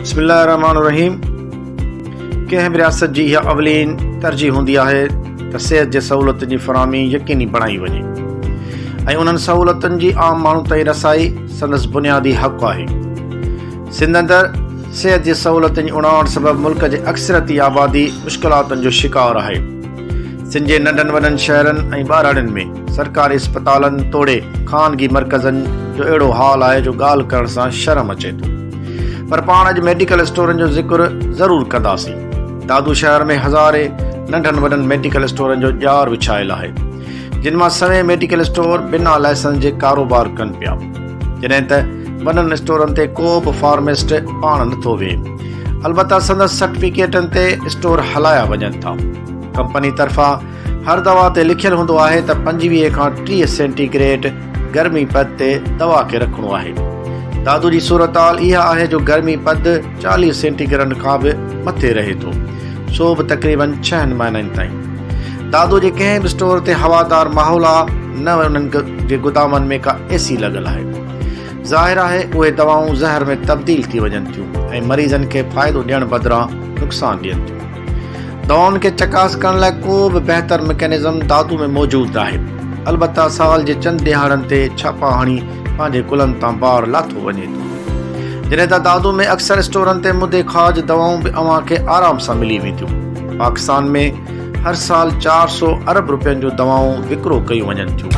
बिस्मिल्लाहिर्रहमानिर्रहीम। कंहिं बि रियास्त जी इहा अवलीन तर्जीह हूंदी आहे त सिहत जे सहूलतनि जी फराहमी यक़ीनी बणाई वञे ऐं उन्हनि सहूलतनि जी आम माण्हू ताईं रसाई संदस बुनियादी हक़ आहे। सिंध अंदर सिहत जी सहूलतनि जी उणाठ सबबि मुल्क जे अक्सरती आबादी मुश्किलातन जो शिकार आहे। सिंध जे नंढनि वॾनि शहरनि ऐं ॿारड़ियुनि में सरकारी अस्पतालनि तोड़े ख़ानगी मर्कज़नि जो अहिड़ो हाल आहे जो ॻाल्हि करण सां शर्म अचे थो। पर पाण अॼु मेडिकल स्टोरनि जो ज़िक्र ज़रूरु कंदासीं। दादू शहर में हज़ारे नंढनि वॾनि मेडिकल स्टोरनि जो ॼार विछायल आहे, जिन मां सवे मेडिकल स्टोर बिना लाइसेंस जे कारोबार कनि पिया, जॾहिं त वॾनि स्टोरनि ते को बि फार्मिस्ट पाण नथो वेहे। अलबत्ता संदस सर्टिफिकेटनि ते स्टोर हलाया वञनि था। कंपनी तरफ़ां हर दवा ते लिखियलु हूंदो आहे त 25 खां 30 सेंटीग्रेड गरमी पद ते दवा खे रखिणो आहे। दादू जी सूरत हाल इहा आहे जो गरमी पद 40 सेंटीग्रेड खां बि मथे रहे थो, सो बि तक़रीबन 6 महीननि ताईं। दादू जे कंहिं बि स्टोर ते हवादार माहौल आहे, न उन्हनि जे गुदामनि में का एसी लॻल आहे। ज़ाहिर आहे उहे दवाऊं ज़हर में तब्दील थी वञनि थियूं ऐं मरीज़नि खे फ़ाइदो ॾियण बदिरां नुक़सान ॾियनि थियूं। दवाउनि खे चकास करण लाइ को बि बहितर मैकेनिज़म दादू में मौजूदु आहे। अलबत्ता साल जे चंद ॾिहाड़नि ते छापा हणी पंहिंजे कुलनि तां ॿार लाथो वञे थो। जॾहिं त दादू में अक्सर स्टोरनि ते मुदे खाज दवाऊं बि अव्हां खे आराम सां मिली वेंदियूं। पाकिस्तान में हर साल 400 अरब रुपयनि जूं दवाऊं विकिरो कयूं वञनि थियूं।